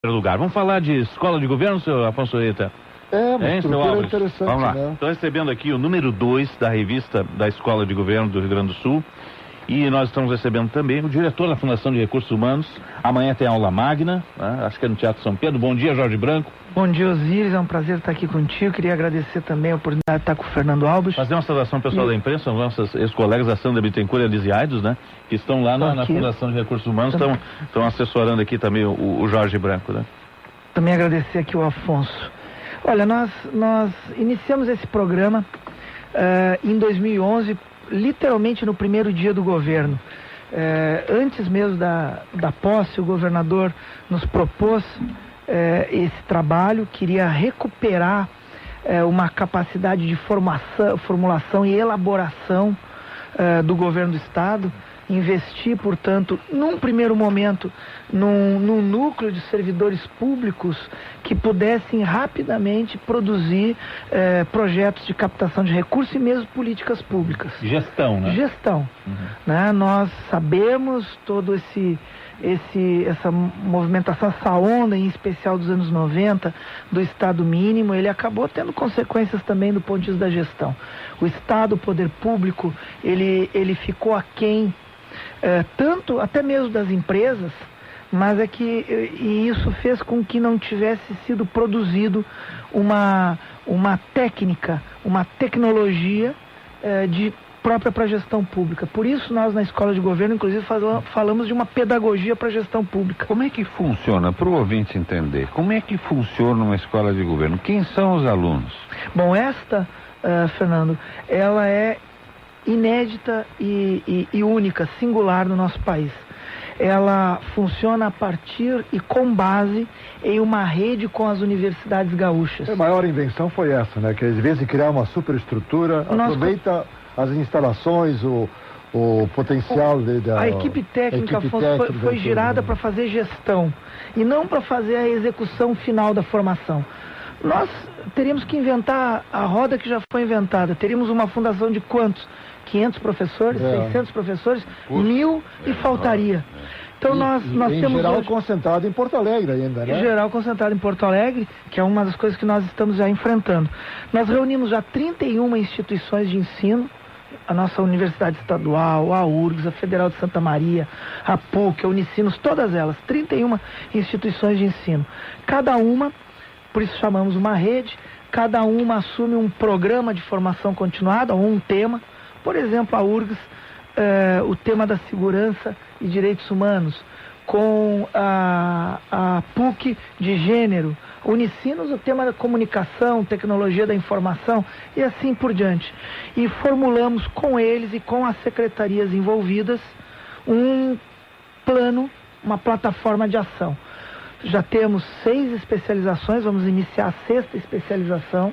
Lugar. Vamos falar de escola de governo, senhor Afonso Eita? Uma estrutura interessante, vamos lá. né? Estou recebendo aqui o número 2 da revista da Escola de Governo do Rio Grande do Sul. E nós estamos recebendo também o diretor da Fundação de Recursos Humanos. Amanhã tem aula magna, né? Acho que é no Teatro São Pedro. Bom dia, Jorge Branco. Bom dia, Osíris, é um prazer estar aqui contigo. Queria agradecer também a oportunidade de estar com o Fernando Alves. Fazer uma saudação pessoal da imprensa, são nossos ex-colegas, a Sandra Bittencourt e a Lizzie Aidos, né? Que estão lá na Fundação de Recursos Humanos, estão assessorando aqui também o Jorge Branco, né? Também agradecer aqui o Afonso. Olha, nós iniciamos esse programa em 2011, literalmente no primeiro dia do governo. Antes mesmo da posse, o governador nos propôs esse trabalho, queria recuperar uma capacidade de formulação e elaboração do governo do Estado, investir, portanto, num primeiro momento, num núcleo de servidores públicos que pudessem rapidamente produzir projetos de captação de recursos e mesmo políticas públicas. Gestão, né? Gestão. Né? Nós sabemos todo essa movimentação, essa onda, em especial dos anos 90, do Estado mínimo, ele acabou tendo consequências também do ponto de vista da gestão. O Estado, o poder público, ele ficou aquém, tanto até mesmo das empresas, mas e isso fez com que não tivesse sido produzido uma técnica, uma tecnologia própria para a gestão pública. Por isso nós na Escola de Governo, inclusive, falamos de uma pedagogia para a gestão pública. Como é que funciona, para o ouvinte entender, como é que funciona uma escola de governo? Quem são os alunos? Bom, Fernando, ela é inédita e única, singular no nosso país. Ela funciona a partir e com base em uma rede com as universidades gaúchas. A maior invenção foi essa, né? Que em vez de criar uma superestrutura, aproveita as instalações, o potencial A equipe técnica foi girada para fazer gestão e não para fazer a execução final da formação. Nós teríamos que inventar a roda que já foi inventada. Teríamos uma fundação de quantos? 500 professores, 600 professores, 1000 e faltaria. Então nós temos geral hoje, concentrado em Porto Alegre ainda, né? Em geral concentrado em Porto Alegre, que é uma das coisas que nós estamos já enfrentando. Nós reunimos já 31 instituições de ensino, a nossa Universidade Estadual, a URGS, a Federal de Santa Maria, a PUC, a Unicinos, todas elas, 31 instituições de ensino. Cada uma, por isso chamamos uma rede, cada uma assume um programa de formação continuada ou um tema. Por exemplo, a URGS, o tema da segurança e direitos humanos, com a PUC de gênero, Unicinos, o tema da comunicação, tecnologia da informação e assim por diante. E formulamos com eles e com as secretarias envolvidas um plano, uma plataforma de ação. Já temos 6 especializações, vamos iniciar a 6ª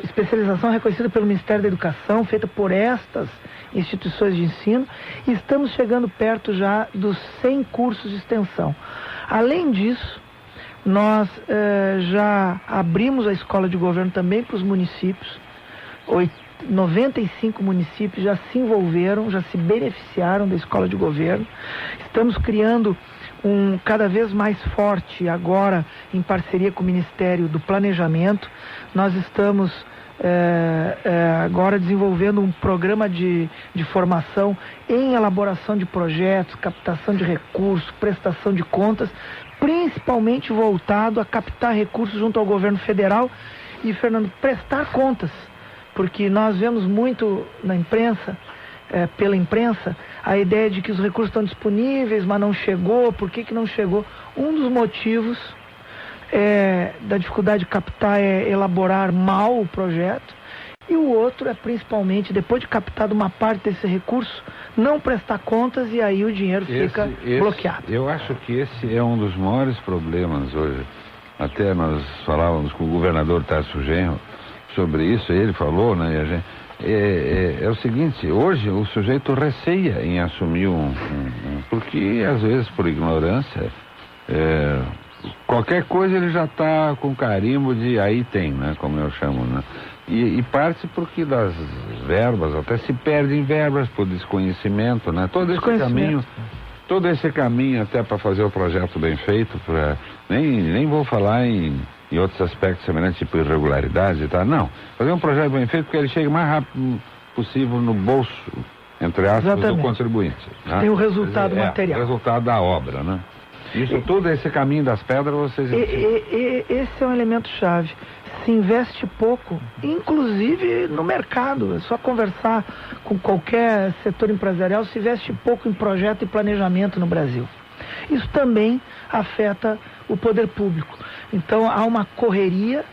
especialização reconhecida pelo Ministério da Educação, feita por estas instituições de ensino, e estamos chegando perto já dos 100 cursos de extensão. Além disso, nós já abrimos a Escola de Governo também para os municípios. 95 municípios já se envolveram, já se beneficiaram da Escola de Governo. Estamos criando cada vez mais forte, agora em parceria com o Ministério do Planejamento. Nós estamos agora desenvolvendo um programa de formação em elaboração de projetos, captação de recursos, prestação de contas, principalmente voltado a captar recursos junto ao governo federal e, Fernando, prestar contas, porque nós vemos muito na imprensa, pela imprensa, a ideia de que os recursos estão disponíveis, mas não chegou. Por que não chegou? Um dos motivos da dificuldade de captar é elaborar mal o projeto, e o outro é principalmente, depois de captado uma parte desse recurso, não prestar contas e aí o dinheiro fica bloqueado. Eu acho que esse é um dos maiores problemas hoje. Até nós falávamos com o governador Tarso Genro sobre isso, ele falou, né? E a gente, é o seguinte, hoje o sujeito receia em assumir porque às vezes por ignorância, qualquer coisa ele já está com carimbo de aí tem, né? Como eu chamo, né? E parte porque das verbas, até se perdem verbas por desconhecimento, né? Todo esse caminho todo esse caminho até para fazer o projeto bem feito, nem vou falar em outros aspectos semelhantes, tipo irregularidades e tal, não. Fazer um projeto bem feito porque ele chegue o mais rápido possível no bolso, entre aspas, do contribuinte. Né? Tem o resultado material. O resultado da obra, né? Isso tudo, esse caminho das pedras, vocês... Esse é um elemento chave. Se investe pouco, inclusive no mercado. É só conversar com qualquer setor empresarial, se investe pouco em projeto e planejamento no Brasil. Isso também afeta o poder público. Então há uma correria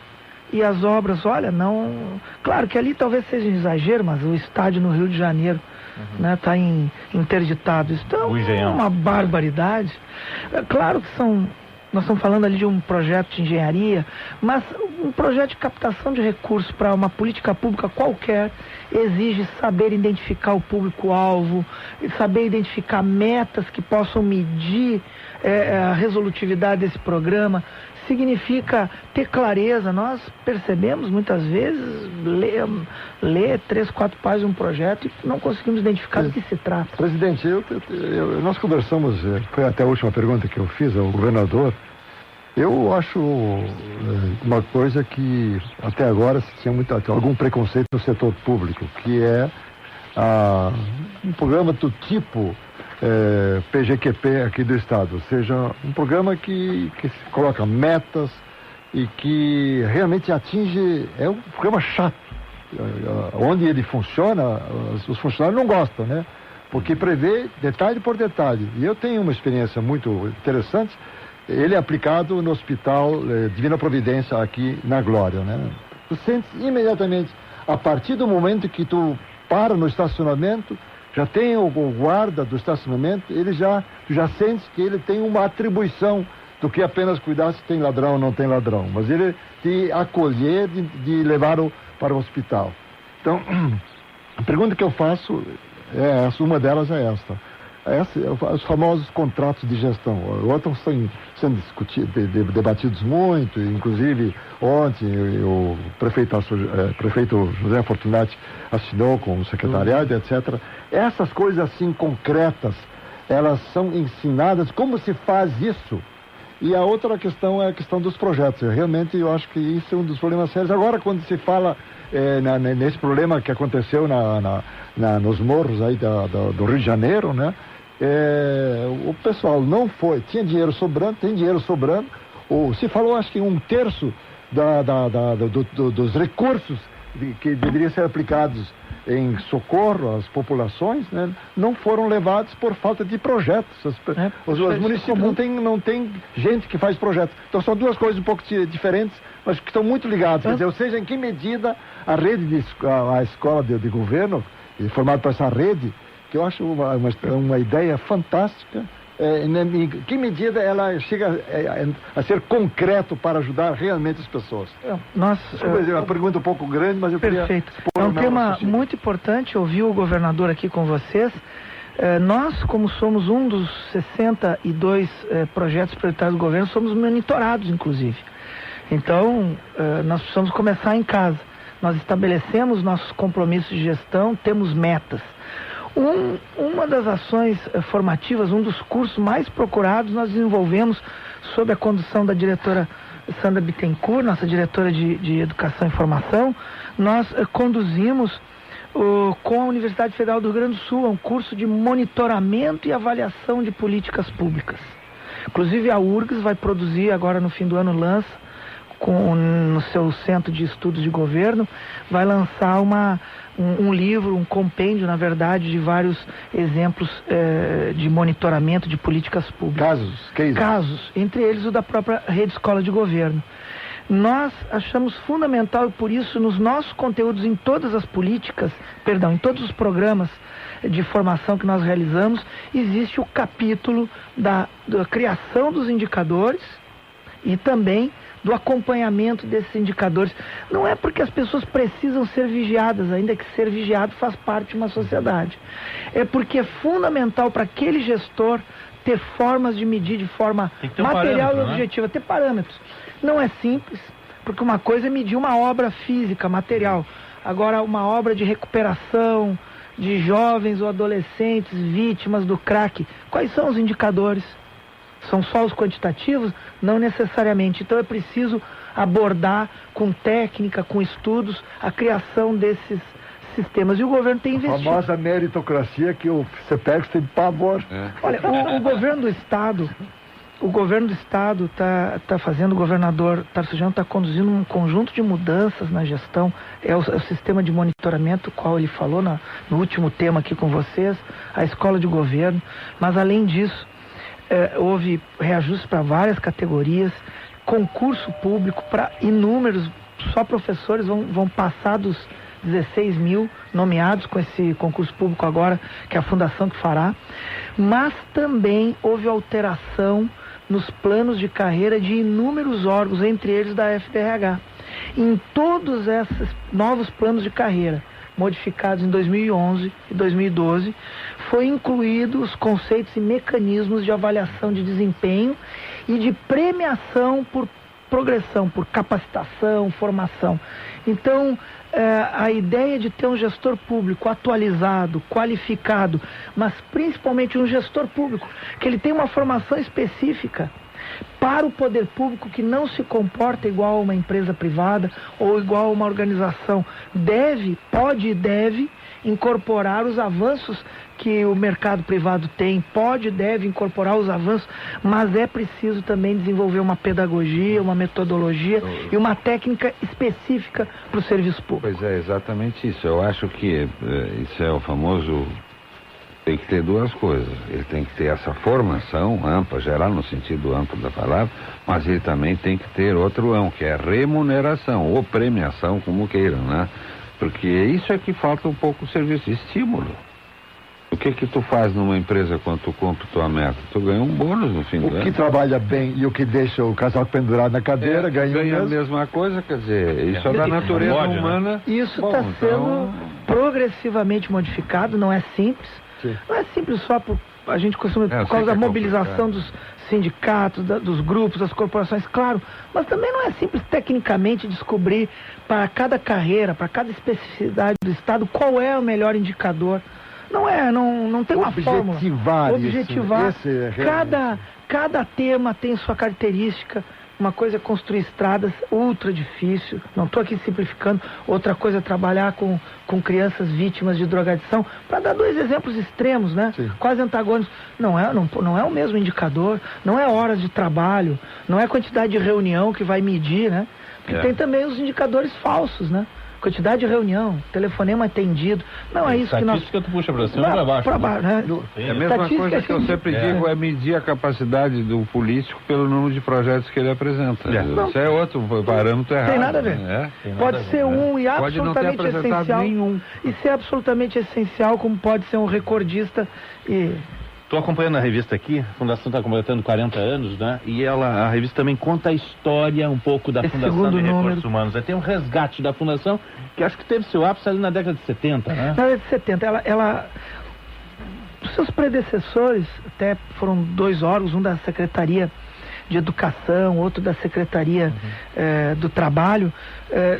e as obras, olha, não... Claro que ali talvez seja um exagero, mas o estádio no Rio de Janeiro está interditado. Isso é uma barbaridade. É claro que nós estamos falando ali de um projeto de engenharia, mas um projeto de captação de recursos para uma política pública qualquer exige saber identificar o público-alvo, saber identificar metas que possam medir a resolutividade desse programa. Significa ter clareza. Nós percebemos muitas vezes, ler 3, 4 páginas de um projeto e não conseguimos identificar do que se trata. Presidente, nós conversamos, foi até a última pergunta que eu fiz ao governador. Eu acho uma coisa que até agora se tinha algum preconceito no setor público, que é um programa do tipo PGQP aqui do Estado, ou seja, um programa que se coloca metas e que realmente atinge, é um programa chato, onde ele funciona, os funcionários não gostam, né? Porque prevê detalhe por detalhe. E eu tenho uma experiência muito interessante. Ele é aplicado no Hospital Divina Providência aqui na Glória, né? Tu sentes imediatamente, a partir do momento que tu para no estacionamento, já tem o guarda do estacionamento, tu já sente que ele tem uma atribuição do que apenas cuidar se tem ladrão ou não tem ladrão, mas ele te acolher de levar para o hospital. Então, a pergunta que eu faço uma delas é esta. Os famosos contratos de gestão. Outros estão sendo debatidos muito, inclusive ontem o prefeito José Fortunati assinou com o secretariado, etc. Essas coisas assim concretas, elas são ensinadas, como se faz isso? E a outra questão é a questão dos projetos. Realmente eu acho que isso é um dos problemas sérios. Agora, quando se fala nesse problema que aconteceu nos morros aí do Rio de Janeiro, né? O pessoal não foi, tinha dinheiro sobrando, tem dinheiro sobrando, se falou acho que 1/3 dos recursos que deveriam ser aplicados em socorro às populações, né, não foram levados por falta de projetos. Os municípios não tem gente que faz projetos. Então são duas coisas um pouco diferentes, mas que estão muito ligadas. Quer dizer, ou seja, em que medida a rede a escola de governo, formada por essa rede, que eu acho uma ideia fantástica, em que medida ela chega a ser concreto para ajudar realmente as pessoas? Uma pergunta um pouco grande, mas eu queria... Perfeito. É um tema muito importante, ouvir o governador aqui com vocês. Nós, como somos um dos 62 projetos prioritários do governo, somos monitorados, inclusive. Então, nós precisamos começar em casa. Nós estabelecemos nossos compromissos de gestão, temos metas. Uma das ações formativas, um dos cursos mais procurados, nós desenvolvemos sob a condução da diretora Sandra Bittencourt, nossa diretora de Educação e Formação. Nós conduzimos com a Universidade Federal do Rio Grande do Sul um curso de monitoramento e avaliação de políticas públicas. Inclusive a URGS vai produzir agora no fim do ano, lança no seu Centro de Estudos de Governo, vai lançar um livro, um compêndio, na verdade, de vários exemplos de monitoramento de políticas públicas. Casos, entre eles o da própria Rede Escola de Governo. Nós achamos fundamental, e por isso nos nossos conteúdos, em todas as políticas, em todos os programas de formação que nós realizamos, existe o capítulo da criação dos indicadores e também do acompanhamento desses indicadores. Não é porque as pessoas precisam ser vigiadas, ainda que ser vigiado faz parte de uma sociedade. É porque é fundamental para aquele gestor ter formas de medir de forma material e objetiva, ter parâmetros. Não é simples, porque uma coisa é medir uma obra física, material. Agora, uma obra de recuperação, de jovens ou adolescentes vítimas do crack. Quais são os indicadores? São só os quantitativos? Não necessariamente. Então é preciso abordar com técnica, com estudos, a criação desses sistemas. E o governo tem investido. A famosa meritocracia que o CEPEX tem pavor. Olha, o governo do Estado está fazendo, o governador Tarcísio Genro está conduzindo um conjunto de mudanças na gestão. É o sistema de monitoramento, qual ele falou no último tema aqui com vocês, a escola de governo. Mas além disso, houve reajustes para várias categorias, concurso público para inúmeros, só professores vão passar dos 16 mil nomeados com esse concurso público agora, que é a fundação que fará. Mas também houve alteração nos planos de carreira de inúmeros órgãos, entre eles da FDRH. Em todos esses novos planos de carreira, modificados em 2011 e 2012, foi incluído os conceitos e mecanismos de avaliação de desempenho e de premiação por progressão, por capacitação, formação. Então, a ideia de ter um gestor público atualizado, qualificado, mas principalmente um gestor público, que ele tem uma formação específica para o poder público, que não se comporta igual a uma empresa privada ou igual a uma organização, pode e deve incorporar os avanços que o mercado privado tem, deve incorporar os avanços, mas é preciso também desenvolver uma pedagogia, uma metodologia e uma técnica específica para o serviço público. Pois é, exatamente isso. Eu acho que isso é o famoso... Tem que ter duas coisas. Ele tem que ter essa formação ampla, geral no sentido amplo da palavra, mas ele também tem que ter outro ão, que é remuneração ou premiação, como queiram, né? Porque isso é que falta um pouco o serviço, estímulo. O que tu faz numa empresa quando tu cumpre tua meta? Tu ganha um bônus no fim do ano. O que trabalha bem e o que deixa o casal pendurado na cadeira ganha a mesma coisa, quer dizer, isso é da natureza humana. Isso está sendo progressivamente modificado, não é simples. Sim. Não é simples só por a gente costuma, por causa da mobilização dos sindicatos, dos grupos, das corporações, claro, mas também não é simples tecnicamente descobrir para cada carreira, para cada especificidade do Estado, qual é o melhor indicador. Não tem uma fórmula. Objetivar. Cada tema tem sua característica. Uma coisa é construir estradas, ultra difícil, não estou aqui simplificando. Outra coisa é trabalhar com crianças vítimas de drogadição, para dar dois exemplos extremos, né? Sim. Quase antagônicos. Não é o mesmo indicador, não é horas de trabalho, não é quantidade de reunião que vai medir, né? Porque tem também os indicadores falsos, né? Quantidade de reunião, telefonema atendido. Não é isso que nós... Estatística tu puxa para cima ou para baixo? Para baixo, né? É a mesma coisa que eu sempre digo, é medir a capacidade do político pelo número de projetos que ele apresenta. Isso é outro parâmetro errado. Tem nada a ver. Pode ser um e absolutamente essencial. Nenhum. E ser absolutamente essencial, como pode ser um recordista e... Estou acompanhando a revista aqui, a Fundação está completando 40 anos, né? E a revista também conta a história um pouco da Fundação de Recursos Humanos. Tem um resgate da Fundação, que acho que teve seu ápice ali na década de 70, né? Na década de 70, os seus predecessores, até foram dois órgãos, um da Secretaria de Educação, outro da Secretaria do Trabalho,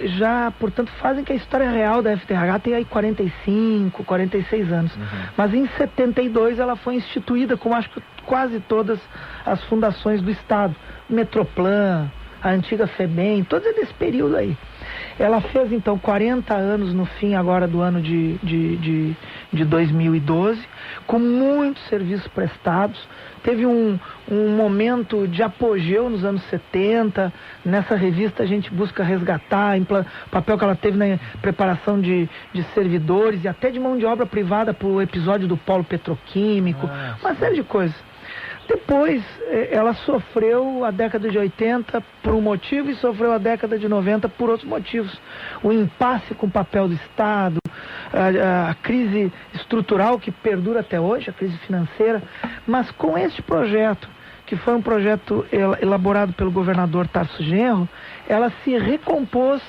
já, portanto, fazem que a história real da FDRH tenha aí 45, 46 anos. Mas em 72 ela foi instituída, como acho que quase todas as fundações do Estado. Metroplan, a antiga FEBEM, todos desse período aí. Ela fez, então, 40 anos no fim agora do ano de 2012, com muitos serviços prestados. Teve um momento de apogeu nos anos 70. Nessa revista a gente busca resgatar o papel que ela teve na preparação de servidores e até de mão de obra privada para o episódio do polo petroquímico, uma série de coisas. Depois, ela sofreu a década de 80 por um motivo e sofreu a década de 90 por outros motivos. O impasse com o papel do Estado, a crise estrutural que perdura até hoje, a crise financeira. Mas com este projeto, que foi um projeto elaborado pelo governador Tarcísio Genro, ela se recompôs,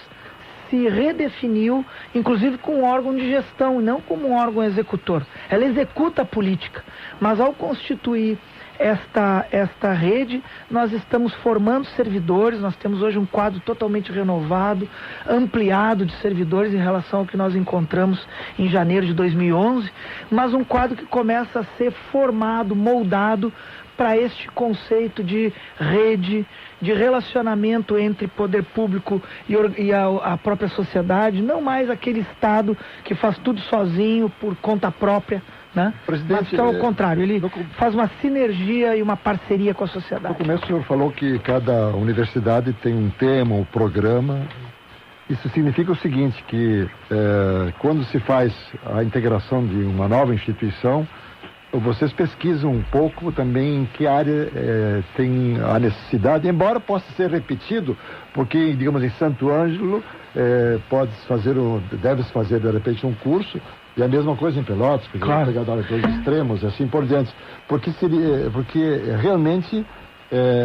se redefiniu, inclusive com um órgão de gestão, não como um órgão executor. Ela executa a política, mas ao constituir esta rede, nós estamos formando servidores, nós temos hoje um quadro totalmente renovado, ampliado de servidores em relação ao que nós encontramos em janeiro de 2011, mas um quadro que começa a ser formado, moldado para este conceito de rede, de relacionamento entre poder público e a própria sociedade, não mais aquele Estado que faz tudo sozinho, por conta própria, né? Mas que é o contrário, ele faz uma sinergia e uma parceria com a sociedade. No começo o senhor falou que cada universidade tem um tema, um programa. Isso significa o seguinte, que quando se faz a integração de uma nova instituição, vocês pesquisam um pouco também em que área tem a necessidade, embora possa ser repetido, porque, digamos, em Santo Ângelo deve-se fazer de repente um curso, e a mesma coisa em Pelotas, porque claro, pegar dois extremos e assim por diante, porque realmente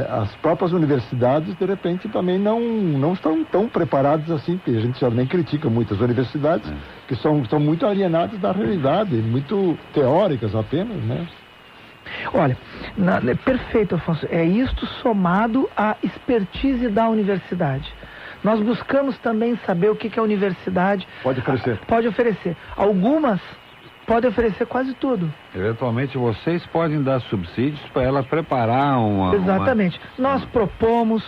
as próprias universidades de repente também não estão tão preparadas assim, porque a gente já nem critica muitas universidades que estão muito alienadas da realidade, muito teóricas apenas, né? Olha, perfeito, Afonso, é isto somado à expertise da universidade. Nós buscamos também saber o que a universidade pode oferecer. Algumas podem oferecer quase tudo. Eventualmente vocês podem dar subsídios para ela preparar Exatamente. Nós propomos,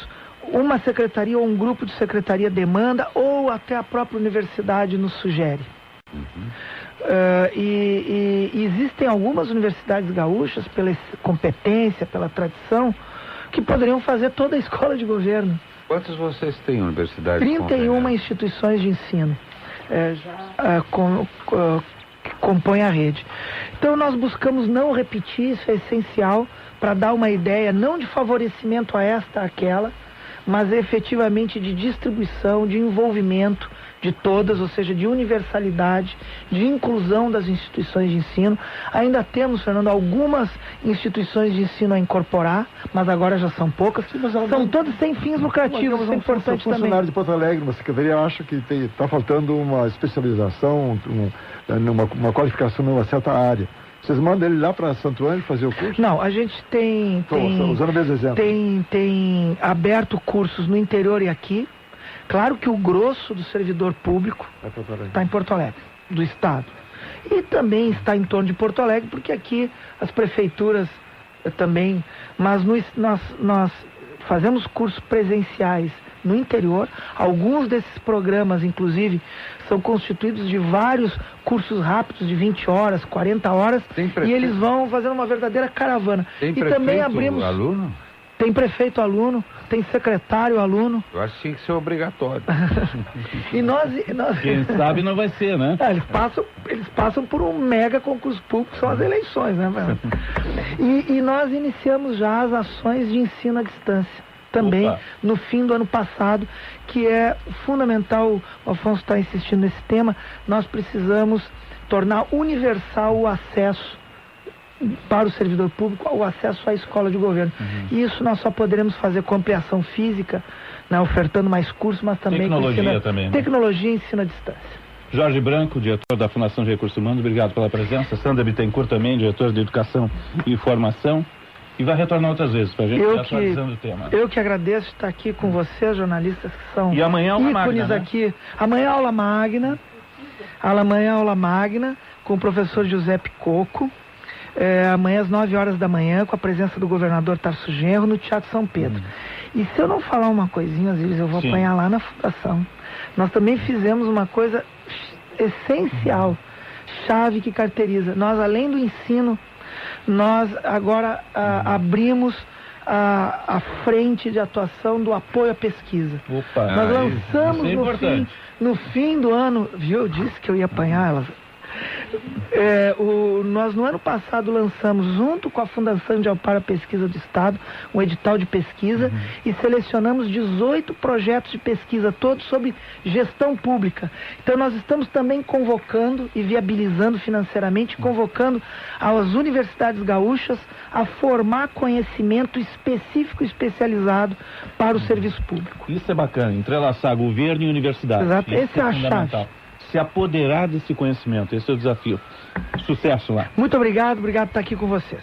uma secretaria ou um grupo de secretaria demanda, ou até a própria universidade nos sugere. E existem algumas universidades gaúchas, pela competência, pela tradição, que poderiam fazer toda a escola de governo. Quantas vocês têm universidades? 31 instituições de ensino que compõem a rede. Então nós buscamos não repetir, isso é essencial, para dar uma ideia não de favorecimento a esta, aquela, mas efetivamente de distribuição, de envolvimento de todas, ou seja, de universalidade, de inclusão das instituições de ensino. Ainda temos, Fernando, algumas instituições de ensino a incorporar, mas agora já são poucas. Sim, são todas sem fins lucrativos, isso é importante também. Funcionário de Porto Alegre, uma secretaria acha que está faltando uma especialização, uma qualificação numa certa área. Vocês mandam ele lá para Santo Ângelo fazer o curso? Não, a gente usando o mesmo exemplo. Tem aberto cursos no interior e aqui. Claro que o grosso do servidor público está em Porto Alegre, do Estado. E também está em torno de Porto Alegre, porque aqui as prefeituras também... Mas nós fazemos cursos presenciais no interior. Alguns desses programas, inclusive, são constituídos de vários cursos rápidos de 20 horas, 40 horas, e eles vão fazendo uma verdadeira caravana. Tem prefeito, também abrimos aluno? Tem prefeito aluno, tem secretário aluno. Eu acho que tinha que ser obrigatório. E nós... Quem sabe não vai ser, né? Eles passam por um mega concurso público, são as eleições, né? E nós iniciamos já as ações de ensino à distância. Também no fim do ano passado, que é fundamental, o Afonso está insistindo nesse tema, nós precisamos tornar universal o acesso para o servidor público, o acesso à escola de governo. E isso nós só poderemos fazer com ampliação física, né, ofertando mais cursos, mas também tecnologia e ensino à distância. Jorge Branco, diretor da Fundação de Recursos Humanos, obrigado pela presença. Sandra Bittencourt também, diretora de Educação e Formação. E vai retornar outras vezes para a gente ir atualizando o tema. Eu que agradeço estar aqui com vocês, jornalistas que são e amanhã aula ícones magna, aqui. Né? Amanhã aula magna. Amanhã aula magna com o professor José Picoco. Amanhã às 9 horas da manhã, com a presença do governador Tarso Genro no Teatro São Pedro. E se eu não falar uma coisinha, às vezes eu vou apanhar lá na fundação. Nós também fizemos uma coisa essencial, chave que caracteriza. Nós, além do ensino, nós agora abrimos a frente de atuação do apoio à pesquisa. Nós lançamos no fim do ano, viu? Eu disse que eu ia apanhar elas. Nós no ano passado lançamos, junto com a Fundação de Amparo à Pesquisa do Estado, um edital de pesquisa e selecionamos 18 projetos de pesquisa, todos sobre gestão pública. Então nós estamos também convocando e viabilizando financeiramente, convocando as universidades gaúchas a formar conhecimento específico e especializado para o serviço público. Isso é bacana, entrelaçar governo e universidade. Exato, esse é a chave. Se apoderar desse conhecimento, esse é o desafio. Sucesso lá. Muito obrigado por estar aqui com vocês.